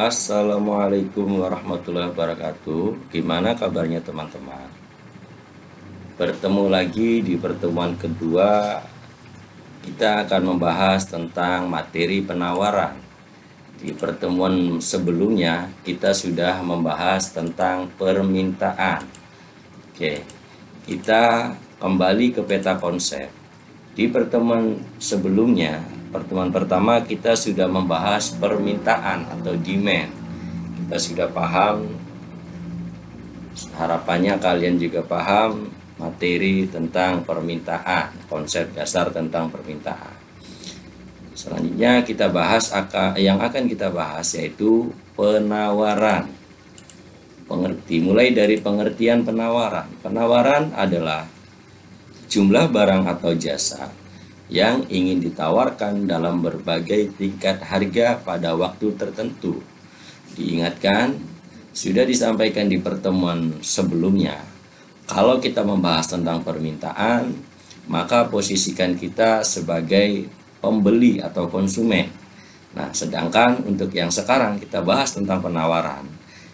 Assalamualaikum warahmatullahi wabarakatuh. Gimana kabarnya teman-teman? Bertemu lagi di pertemuan kedua. Kita akan membahas tentang materi penawaran. Di pertemuan sebelumnya kita sudah membahas tentang permintaan. Oke, kita kembali ke peta konsep. Di pertemuan sebelumnya, pertemuan pertama kita sudah membahas permintaan atau demand. Kita sudah paham, harapannya kalian juga paham materi tentang permintaan, konsep dasar tentang permintaan. Selanjutnya kita bahas yang akan kita bahas yaitu penawaran. Mulai dari pengertian penawaran. Penawaran adalah jumlah barang atau jasa yang ingin ditawarkan dalam berbagai tingkat harga pada waktu tertentu. Diingatkan, sudah disampaikan di pertemuan sebelumnya, kalau kita membahas tentang permintaan, maka posisikan kita sebagai pembeli atau konsumen. Nah, sedangkan untuk yang sekarang kita bahas tentang penawaran,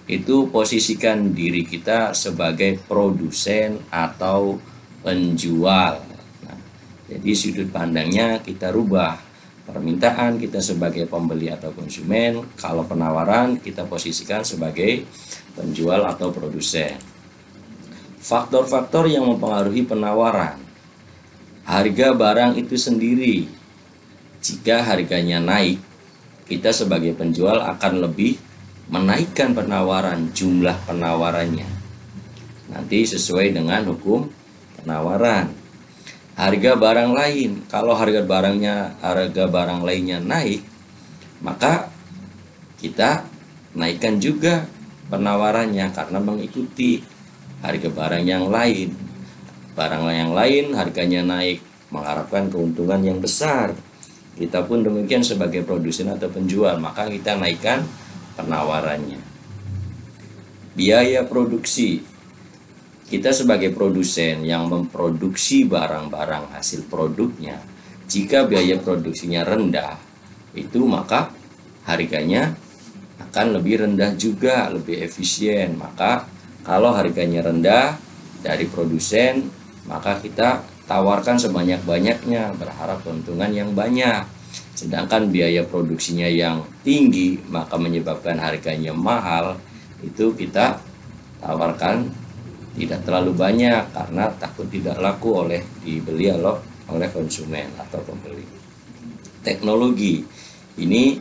itu posisikan diri kita sebagai produsen atau penjual. Nah, jadi sudut pandangnya kita rubah. Permintaan kita sebagai pembeli atau konsumen, kalau penawaran kita posisikan sebagai penjual atau produsen. Faktor-faktor yang mempengaruhi penawaran. Harga barang itu sendiri. Jika harganya naik, kita sebagai penjual akan lebih menaikkan penawaran, jumlah penawarannya. Nanti sesuai dengan hukum penawaran. Harga barang lain, kalau harga barang lainnya naik, maka kita naikkan juga penawarannya karena mengikuti harga barang yang lain. Barang yang lain harganya naik, mengharapkan keuntungan yang besar. Kita pun demikian sebagai produsen atau penjual, maka kita naikkan penawarannya. Biaya produksi. Kita sebagai produsen yang memproduksi barang-barang hasil produknya, jika biaya produksinya rendah, itu maka harganya akan lebih rendah juga, lebih efisien. Maka kalau harganya rendah dari produsen, maka kita tawarkan sebanyak-banyaknya, berharap keuntungan yang banyak. Sedangkan biaya produksinya yang tinggi, maka menyebabkan harganya mahal, itu kita tawarkan tidak terlalu banyak karena takut tidak laku dibeli oleh konsumen atau pembeli. Teknologi ini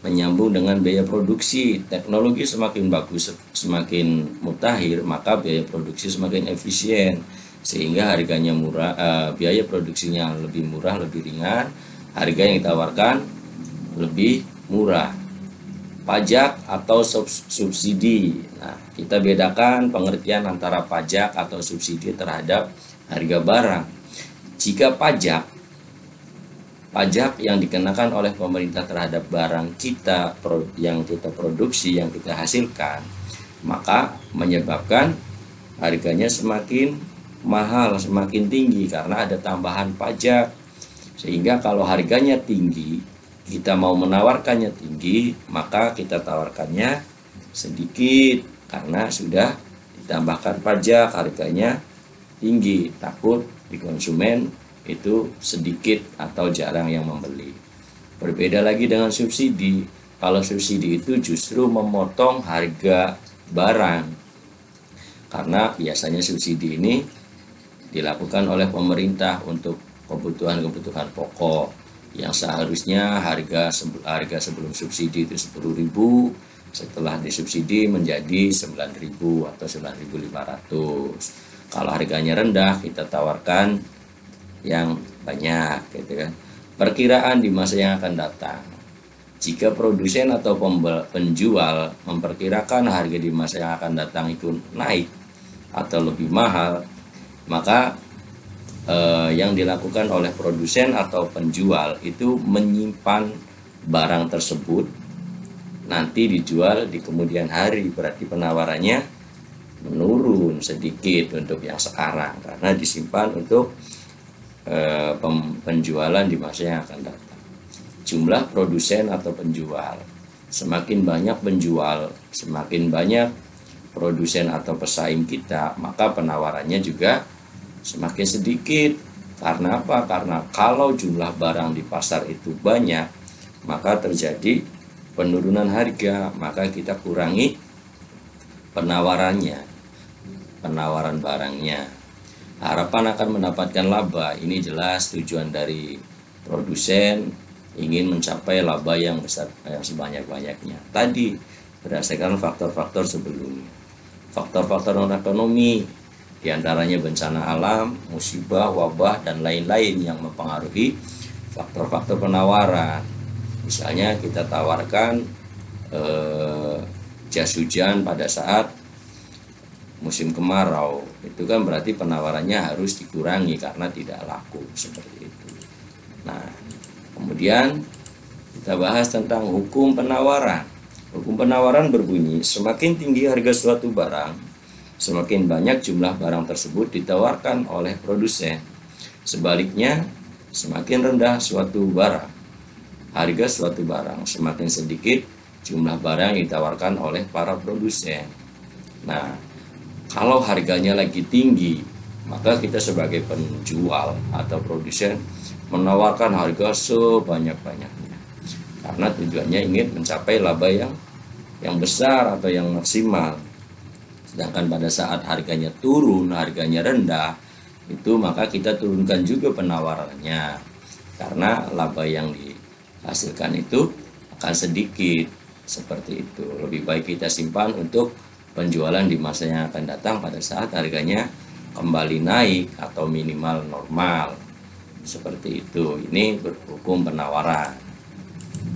menyambung dengan biaya produksi. Teknologi semakin bagus, semakin mutakhir, maka biaya produksi semakin efisien sehingga harganya murah, biaya produksinya lebih murah, lebih ringan, harga yang ditawarkan lebih murah. Pajak atau subsidi. Nah, kita bedakan pengertian antara pajak atau subsidi terhadap harga barang. Jika pajak yang dikenakan oleh pemerintah terhadap barang kita yang kita produksi, yang kita hasilkan, maka menyebabkan harganya semakin mahal, semakin tinggi karena ada tambahan pajak. Sehingga kalau harganya tinggi, kita mau menawarkannya tinggi, maka kita tawarkannya sedikit karena sudah ditambahkan pajak, harganya tinggi, takut di konsumen itu sedikit atau jarang yang membeli. Berbeda lagi dengan subsidi. Kalau subsidi itu justru memotong harga barang, karena biasanya subsidi ini dilakukan oleh pemerintah untuk kebutuhan-kebutuhan pokok yang seharusnya harga sebelum subsidi itu 10.000, setelah disubsidi menjadi 9.000 atau 9.500. Kalau harganya rendah kita tawarkan yang banyak, gitu kan. Perkiraan di masa yang akan datang. Jika produsen atau penjual memperkirakan harga di masa yang akan datang itu naik atau lebih mahal, maka yang dilakukan oleh produsen atau penjual itu menyimpan barang tersebut nanti dijual di kemudian hari. Berarti penawarannya menurun sedikit untuk yang sekarang karena disimpan untuk penjualan di masa yang akan datang. Jumlah produsen atau penjual. semakin banyak penjual, semakin banyak produsen atau pesaing kita, maka penawarannya juga semakin sedikit. Karena apa? Karena kalau jumlah barang di pasar itu banyak, maka terjadi penurunan harga, maka kita kurangi penawarannya, penawaran barangnya. Harapan akan mendapatkan laba, ini jelas tujuan dari produsen ingin mencapai laba yang besar, yang sebanyak-banyaknya. Tadi berdasarkan faktor-faktor sebelumnya. Faktor-faktor non-ekonomi, diantaranya bencana alam, musibah, wabah, dan lain-lain yang mempengaruhi faktor-faktor penawaran. Misalnya kita tawarkan jas hujan pada saat musim kemarau, itu kan berarti penawarannya harus dikurangi karena tidak laku, seperti itu. Nah, kemudian kita bahas tentang hukum penawaran. Hukum penawaran berbunyi, semakin tinggi harga suatu barang, semakin banyak jumlah barang tersebut ditawarkan oleh produsen. Sebaliknya, semakin rendah suatu barang, harga suatu barang, semakin sedikit jumlah barang yang ditawarkan oleh para produsen. Nah, kalau harganya lagi tinggi, maka kita sebagai penjual atau produsen menawarkan harga sebanyak-banyaknya. Karena tujuannya ingin mencapai laba yang besar atau yang maksimal. Sedangkan pada saat harganya turun, harganya rendah, itu maka kita turunkan juga penawarannya. Karena laba yang dihasilkan itu akan sedikit, seperti itu. Lebih baik kita simpan untuk penjualan di masa yang akan datang pada saat harganya kembali naik atau minimal normal, seperti itu. Ini hukum penawaran.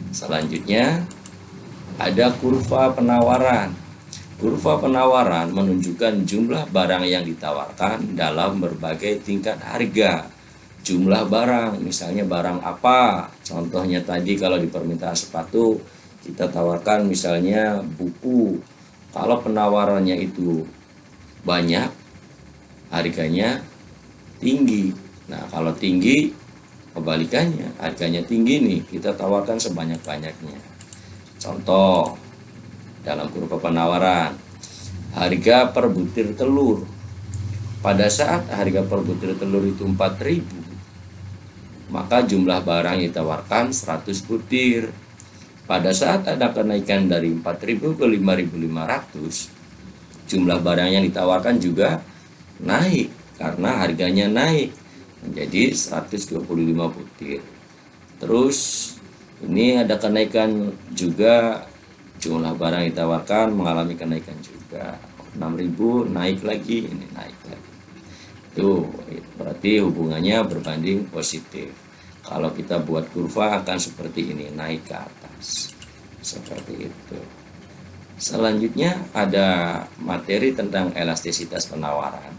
Selanjutnya ada kurva penawaran. Kurva penawaran menunjukkan jumlah barang yang ditawarkan dalam berbagai tingkat harga. Jumlah barang, misalnya barang apa? Contohnya tadi kalau di permintaan sepatu kita tawarkan misalnya buku. Kalau penawarannya itu banyak, harganya tinggi. Nah, kalau tinggi, kebalikannya, harganya tinggi nih, kita tawarkan sebanyak-banyaknya. Contoh, dalam kurva penawaran, harga per butir telur. Pada saat harga per butir telur itu 4.000, maka jumlah barang yang ditawarkan 100 butir. Pada saat ada kenaikan dari 4.000 ke 5.500, jumlah barang yang ditawarkan juga naik karena harganya naik menjadi 125 butir. Terus ini ada kenaikan juga, jumlah barang yang ditawarkan mengalami kenaikan juga. 6.000 naik lagi, ini naik lagi. Itu berarti hubungannya berbanding positif. Kalau kita buat kurva akan seperti ini, naik ke atas, seperti itu. Selanjutnya ada materi tentang elastisitas penawaran.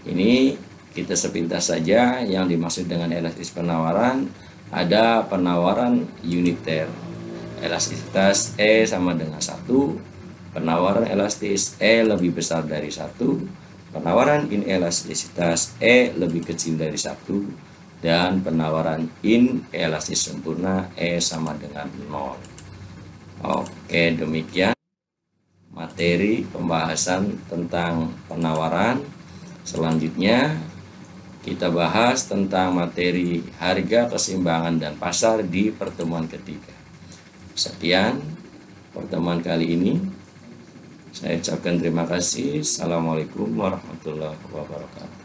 Ini kita sepintas saja. Yang dimaksud dengan elastisitas penawaran, ada penawaran uniter, elastisitas E sama dengan 1, penawaran elastis E lebih besar dari 1, penawaran inelastisitas E lebih kecil dari 1, dan penawaran inelastis sempurna E sama dengan 0. Oke, demikian materi pembahasan tentang penawaran. Selanjutnya kita bahas tentang materi harga, keseimbangan, dan pasar di pertemuan ketiga. Sekian pertemuan kali ini. Saya ucapkan terima kasih. Assalamualaikum warahmatullahi wabarakatuh.